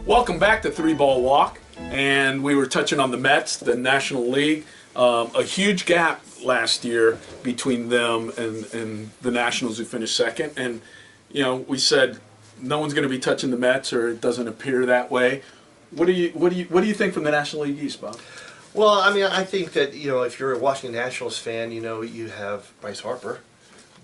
Welcome back to Three Ball Walk, and we were touching on the Mets, the National League. A huge gap last year between them and the Nationals, who finished second. And you know, we said no one's going to be touching the Mets, or it doesn't appear that way. What do you think from the National League East, Bob? Well, I mean, I think that, you know, if you're a Washington Nationals fan, you know, you have Bryce Harper.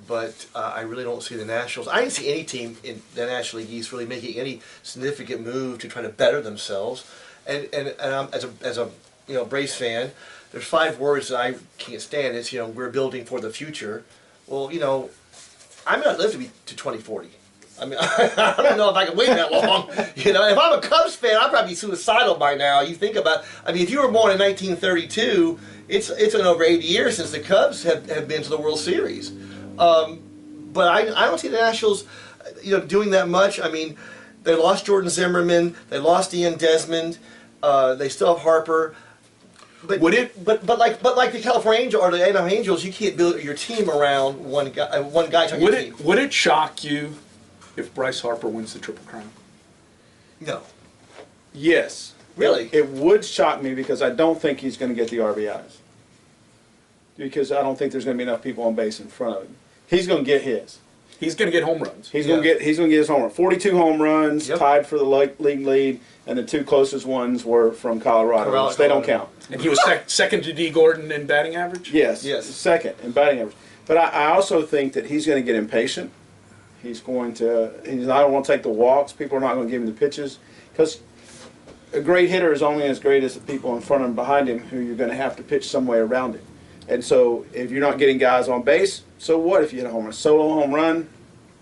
But I really don't see the Nationals. I didn't see any team in the National League East really making any significant move to try to better themselves. And as a you know, Braves fan, there's 5 words that I can't stand. It's, you know, we're building for the future. Well, you know, I may not live to 2040. I mean, I don't know if I can wait that long. You know, if I'm a Cubs fan, I'd probably be suicidal by now. You think about, I mean, if you were born in 1932, it's been over 80 years since the Cubs have been to the World Series. But I don't see the Nationals, you know, doing that much. I mean, they lost Jordan Zimmerman, they lost Ian Desmond, they still have Harper. But but like the California Angels or the Anaheim Angels, you can't build your team around one guy. Would it shock you if Bryce Harper wins the Triple Crown? No. Yes. Really? It would shock me because I don't think he's going to get the RBIs. Because I don't think there's going to be enough people on base in front of him. He's going to get his. He's going to get home runs. He's going to get his home run. 42 home runs, Yep. tied for the league lead, and the 2 closest ones were from Colorado, which they don't count. And he was second to D. Gordon in batting average? Yes, Yes. second in batting average. But I also think that he's going to get impatient. He's going to. I don't want to take the walks. People are not going to give him the pitches because a great hitter is only as great as the people in front of him, behind him, who you're going to have to pitch some way around him. And so, if you're not getting guys on base, so what if you hit a home run? Solo home run,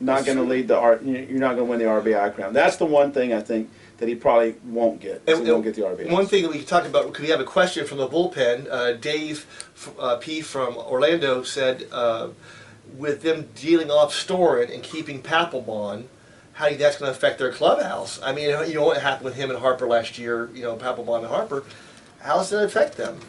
not going to lead the you're not going to win the RBI crown. That's the one thing I think that he probably won't get. He won't get the RBI. One thing that we can talk about, because we have a question from the bullpen. Dave P. from Orlando said, with them dealing off Storin and keeping Papelbon, how do you think that's going to affect their clubhouse? I mean, you know what happened with him and Harper last year, you know, Papelbon and Harper. How does that affect them?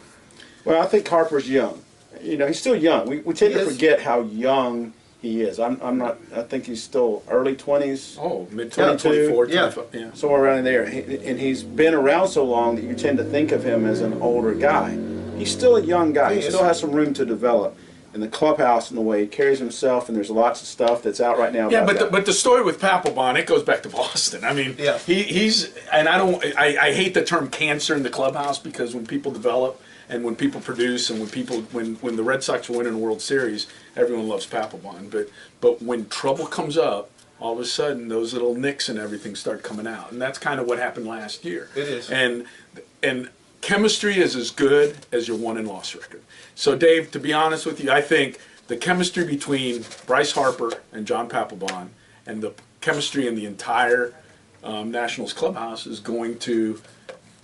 Well, I think Harper's young. You know, he's still young. We tend to forget how young he is. I'm not. I think he's still early 20s. Oh, mid-20s, 24, 25, yeah. Somewhere around there. And he's been around so long that you tend to think of him as an older guy. He's still a young guy. He still has some room to develop in the clubhouse and the way he carries himself. And there's lots of stuff that's out right now. Yeah, about but the story with Papelbon, it goes back to Boston. I mean, yeah. he's and I hate the term cancer in the clubhouse, because when people develop and when people produce and when the Red Sox win in a World Series, everyone loves Papelbon. But when trouble comes up, all of a sudden those little nicks and everything start coming out, and that's kind of what happened last year. It is. And chemistry is as good as your won and loss record. So Dave, to be honest with you, I think the chemistry between Bryce Harper and John Papelbon and the chemistry in the entire Nationals clubhouse is going to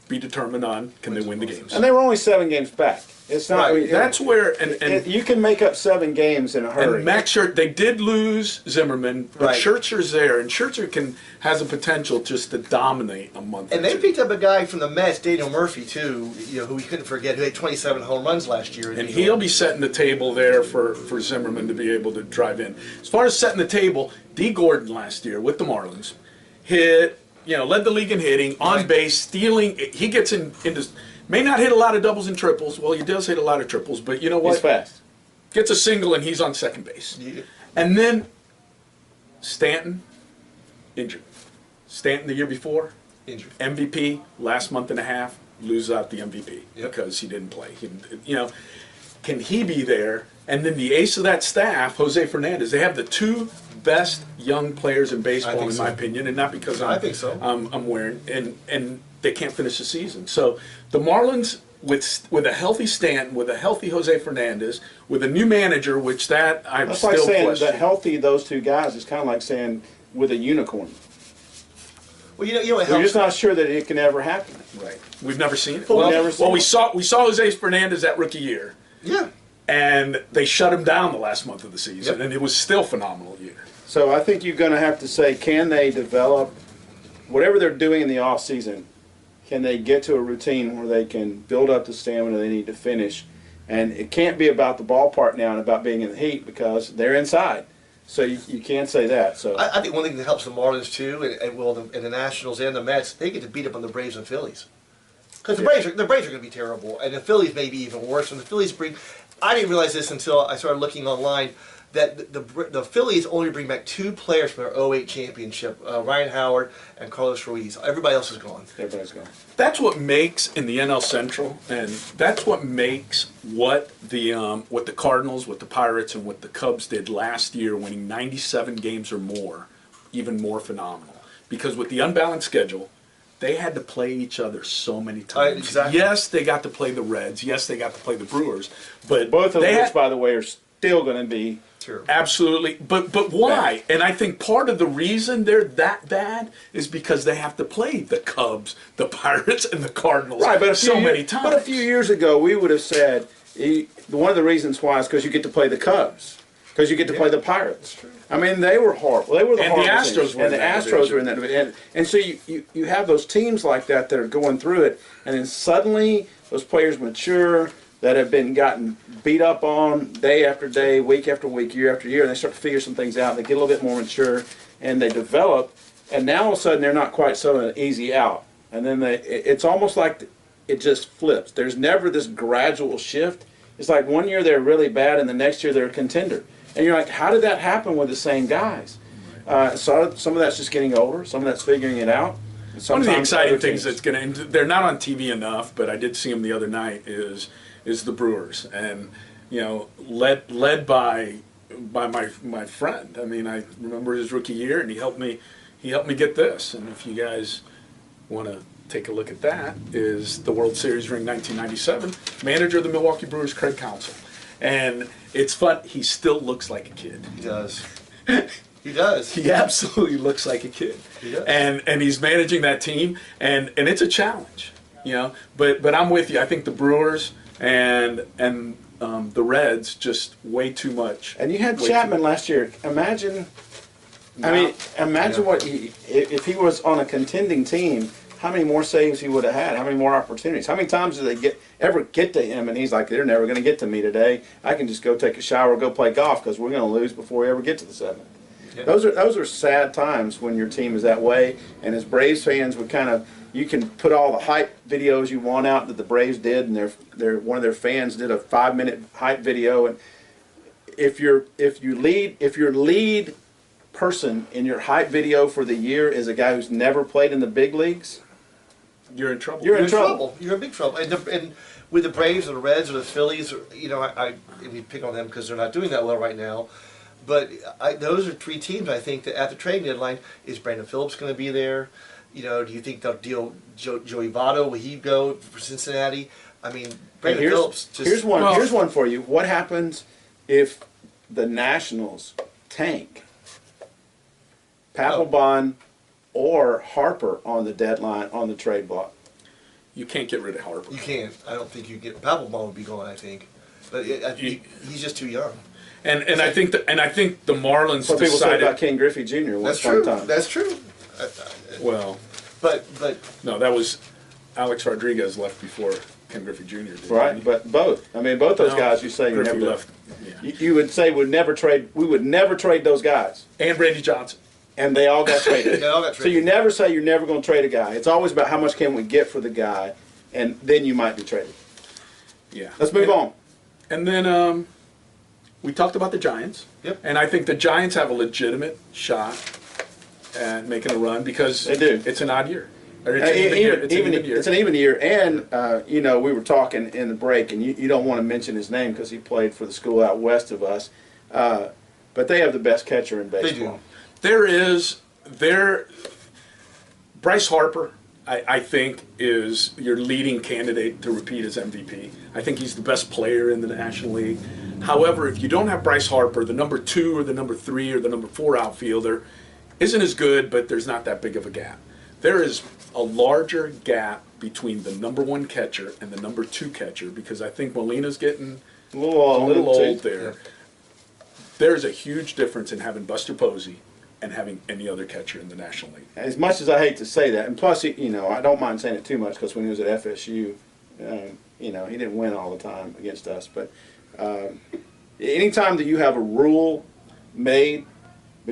be determined on can they win the games. And they were only 7 games back. It's not. Right. That's where and you can make up 7 games in a hurry. And Max Scherzer, they did lose Zimmerman, but Right. Scherzer's there, and Scherzer has a potential just to dominate a month. And they picked up a guy from the Mets, Daniel Murphy, too, you know, who we couldn't forget, who had 27 home runs last year. And he'll be setting the table there for Zimmerman to be able to drive in. As far as setting the table, D. Gordon last year with the Marlins hit, you know, led the league in hitting, on base, stealing. He gets into, may not hit a lot of doubles and triples. Well, he does hit a lot of triples, but you know what? He's fast. Gets a single and he's on second base. Yeah. And then Stanton, injured. Stanton the year before, Injured. MVP, last month and a half, loses out the MVP Yep. because he didn't play. You know, can he be there? And then the ace of that staff, Jose Fernandez, they have the 2 best young players in baseball, in my opinion, and not because I think so. I'm wearing, and they can't finish the season. So the Marlins, with a healthy Stanton, with a healthy Jose Fernandez, with a new manager, which that I'm That's still like saying questioning. the healthy those 2 guys is kind of like saying with a unicorn. Well, you know what We're helps? just not sure that it can ever happen. Right. We've never seen it. Well, we've never seen we it. saw Jose Fernandez that rookie year, Yeah. and they shut him down the last month of the season, Yep. and it was still a phenomenal year. So I think you're going to have to say, can they develop whatever they're doing in the off season? Can they get to a routine where they can build up the stamina they need to finish? And it can't be about the ballpark now and about being in the heat, because they're inside. So you can't say that. So I think one thing that helps the Marlins too, and the Nationals and the Mets, they get to beat up on the Braves and Phillies. Because the Braves are going to be terrible, and the Phillies may be even worse. And the Phillies bring, I didn't realize this until I started looking online, that the Phillies only bring back 2 players from their '08 championship, Ryan Howard and Carlos Ruiz. Everybody else is gone. everybody's gone. That's what makes in the NL Central, and that's what makes what the Cardinals, what the Pirates, and what the Cubs did last year, winning 97 games or more, even more phenomenal. Because with the unbalanced schedule, they had to play each other so many times. Exactly. Yes, they got to play the Reds. Yes, they got to play the Brewers. But Both of they which, had, by the way, are still going to be. Sure. absolutely. But why? And I think part of the reason they're that bad is because they have to play the Cubs, the Pirates, and the Cardinals Right, but many times. But a few years ago, we would have said one of the reasons why is because you get to play the Cubs, because you get to play the Pirates. I mean, they were horrible. They were the And the horrible Astros teams. were in and the that Astros division. were in that division. And so you have those teams like that are going through it, and then suddenly those players mature that have been gotten beat up on day after day, week after week, year after year, and they start to figure some things out. They get a little bit more mature, and they develop. And now all of a sudden they're not quite so an easy out. And then it's almost like it just flips. There's never this gradual shift. It's like one year they're really bad, and the next year they're a contender. And you're like, how did that happen with the same guys? So some of that's just getting older. Some of that's figuring it out. And One of the sometimes exciting other things teams- that's going to, they're not on TV enough, but I did see them the other night, is the Brewers. And, led by my friend. I mean, I remember his rookie year, and he helped me get this. And if you guys want to take a look at that, is the World Series ring 1997, manager of the Milwaukee Brewers, Craig Counsell. And it's fun. He still looks like a kid. He does. He does. He absolutely looks like a kid. He does. And he's managing that team, and it's a challenge, But I'm with you. I think the Brewers and the Reds just way too much. And you had Way Chapman last year. Imagine what if he was on a contending team, how many more saves he would have had, how many more opportunities. How many times do they ever get to him and he's like, they're never going to get to me today. I can just go take a shower, go play golf because we're going to lose before we ever get to the seventh. Yeah. Those are sad times when your team is that way. And as Braves fans, you can put all the hype videos you want out that the Braves did, and one of their fans did a 5-minute hype video. And if your lead person in your hype video for the year is a guy who's never played in the big leagues, You're in trouble. You're in trouble. You're in big trouble. And with the Braves or the Reds or the Phillies, we pick on them because they're not doing that well right now. But those are 3 teams I think that at the trading deadline, is Brandon Phillips going to be there? Do you think they'll deal Joey Votto? Will he go for Cincinnati? I mean, Brandon Phillips. Here's one for you. What happens if the Nationals tank Papelbon or Harper on the deadline on the trade block? You can't get rid of Harper. You can't. I don't think you get. Papelbon would be gone. I think, but he's just too young. And I think the Marlins What people say decided. about Ken Griffey Jr. once That's upon true. a time. That's true. Well, But no, that was Alex Rodriguez left before Ken Griffey Jr. did. Right, but both. I mean, both those No, guys you say you Griffey never left. Yeah. You would say we would never trade those guys, And Randy Johnson. and they all got traded. They all got So traded. you never say you're never going to trade a guy. It's always about how much can we get for the guy, and then you might be traded. Yeah. Let's move on. And then we talked about the Giants. Yep. And I think the Giants have a legitimate shot at making a run because They do. It's an odd year. Or it's an even year. It's an even year. It's an even year, and we were talking in the break, and you don't want to mention his name because he played for the school out west of us, but they have the best catcher in baseball. They do. Bryce Harper, I think, is your leading candidate to repeat as MVP. I think he's the best player in the National League. However, if you don't have Bryce Harper, the number 2 or the number 3 or the number 4 outfielder isn't as good, but there's not that big of a gap. There is a larger gap between the number 1 catcher and the number 2 catcher because I think Molina's getting A little old, there. There's a huge difference in having Buster Posey and having any other catcher in the National League. As much as I hate to say that, and plus, I don't mind saying it too much because when he was at FSU, he didn't win all the time against us. But anytime that you have a rule made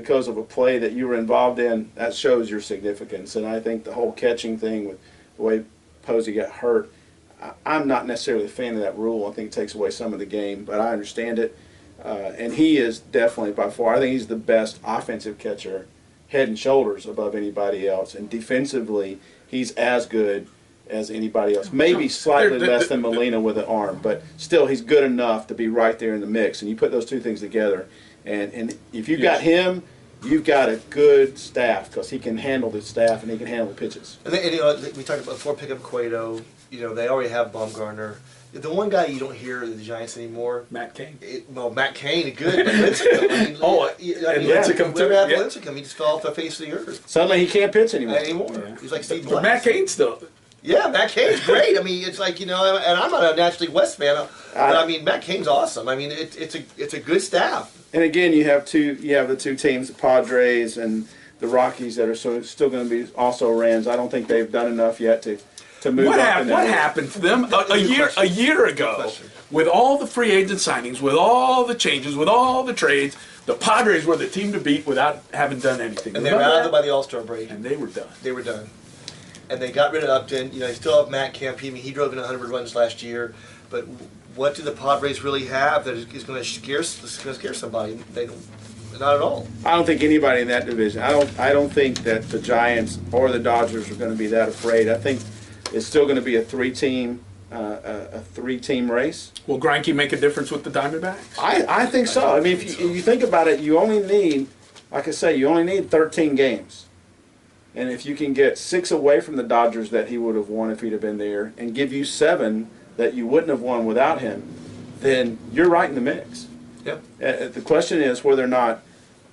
because of a play that you were involved in, that shows your significance. And I think the whole catching thing with the way Posey got hurt, I'm not necessarily a fan of that rule. I think it takes away some of the game, but I understand it. And he is definitely by far, I think he's the best offensive catcher, head and shoulders above anybody else. And defensively, he's as good as anybody else. Maybe slightly less than Molina with an arm, but still he's good enough to be right there in the mix. And you put those two things together, and if you've got him, you've got a good staff because he can handle the staff and he can handle the pitches. And we talked about before pick up Cueto. They already have Baumgartner. The one guy you don't hear the Giants anymore, Matt Cain. Matt Cain, good. But Lincecum, Lincecum too. Whoever had Yeah. Lincecum, he just fell off the face of the earth. Suddenly he can't pitch anymore. Yeah. He's like Steve But Blass. Matt Cain still. Yeah, Matt Cain's great. I mean, it's like, and I'm not a naturally West fan, but I mean, Matt Cain's awesome. I mean, it's a good staff. And again, you have the two teams, the Padres and the Rockies, that are still going to be also Rams. I don't think they've done enough yet to move What up. What happened to them a year ago with all the free agent signings, with all the changes, with all the trades? The Padres were the team to beat without having done anything. And they were out of it by the All-Star break. And they were done. They were done. And they got rid of Upton. They still have Matt Kemp. I mean, he drove in 100 runs last year. But what do the Padres really have that is going to scare somebody? They don't. Not at all. I don't think anybody in that division. I don't think that the Giants or the Dodgers are going to be that afraid. I think it's still going to be a three-team race. Will Greinke make a difference with the Diamondbacks? I think so. I mean, if you think about it, you only need, like I say, you only need 13 games. And if you can get 6 away from the Dodgers that he would have won if he'd have been there, and give you 7 that you wouldn't have won without him, then you're right in the mix. Yep. The question is whether or not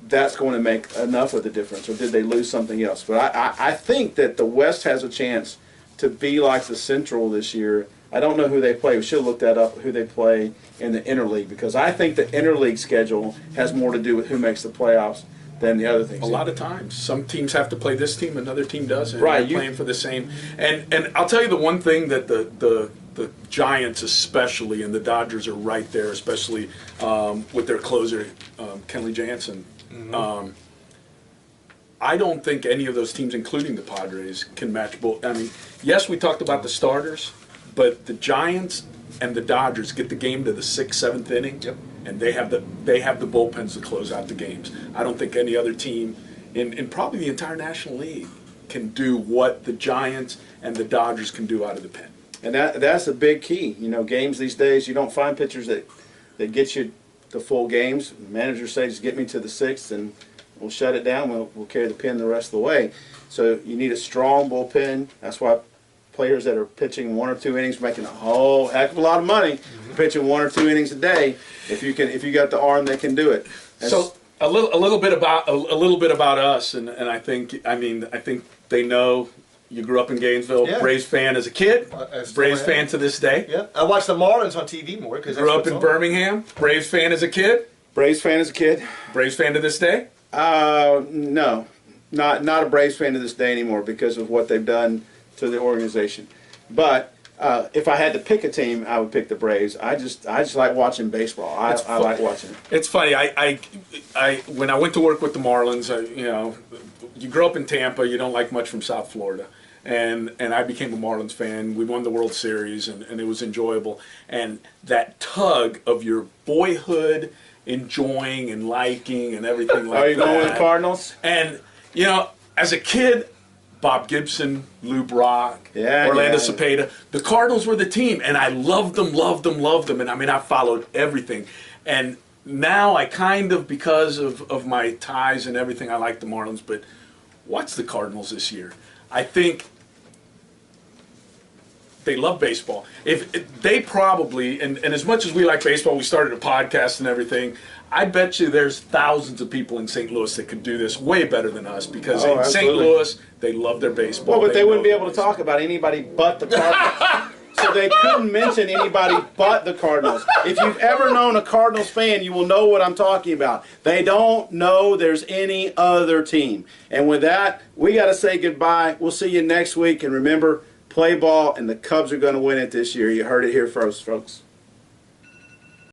that's going to make enough of the difference, or did they lose something else? But I think that the West has a chance to be like the Central this year. I don't know who they play. We should have looked that up, who they play in the interleague, because I think the interleague schedule has more to do with who makes the playoffs than the other things. A lot of times, some teams have to play this team, another team doesn't. Right, They're playing for the same. And I'll tell you the one thing that the Giants especially and the Dodgers are right there, especially with their closer Kenley Jansen. Mm-hmm. I don't think any of those teams, including the Padres, can match both. I mean, yes, we talked about the starters, but the Giants and the Dodgers get the game to the 6th, 7th inning, Yep. and they have the bullpens to close out the games. I don't think any other team in probably the entire National League can do what the Giants and the Dodgers can do out of the pen. And that's a big key. Games these days, you don't find pitchers that get you the full games. Managers say, just get me to the 6th and we'll shut it down. We'll carry the pen the rest of the way. So you need a strong bullpen. That's why players that are pitching 1 or 2 innings, making a whole heck of a lot of money, pitching 1 or 2 innings a day. If you got the arm that can do it. So a little bit about us, and I think they know. You grew up in Gainesville, Yeah. Braves fan as a kid, I still Braves am. fan to this day. Yeah, I watch the Marlins on TV more because Grew up in Birmingham, Braves fan as a kid, Braves fan as a kid? Braves fan to this day. No, not a Braves fan to this day anymore because of what they've done to the organization. But if I had to pick a team, I would pick the Braves. I just like watching baseball. I like watching it. It's funny. I when I went to work with the Marlins, you grow up in Tampa, you don't like much from South Florida. And I became a Marlins fan. We won the World Series, and it was enjoyable. And that tug of your boyhood enjoying and liking and everything like that. Are you going with the Cardinals? And, as a kid, Bob Gibson, Lou Brock, Orlando Cepeda, the Cardinals were the team. And I loved them. And, I followed everything. And now I kind of, because of my ties and everything, I like the Marlins. But watch the Cardinals this year. I think they love baseball. If they probably, and as much as we like baseball, we started a podcast and everything. I bet you there's thousands of people in St. Louis that could do this way better than us because in St. Louis, they love their baseball. Well, but they wouldn't be able to talk about anybody but the Cardinals. So they couldn't mention anybody but the Cardinals. If you've ever known a Cardinals fan, you will know what I'm talking about. They don't know there's any other team. And with that, we got to say goodbye. We'll see you next week. And remember, play ball, and the Cubs are going to win it this year. You heard it here first, folks.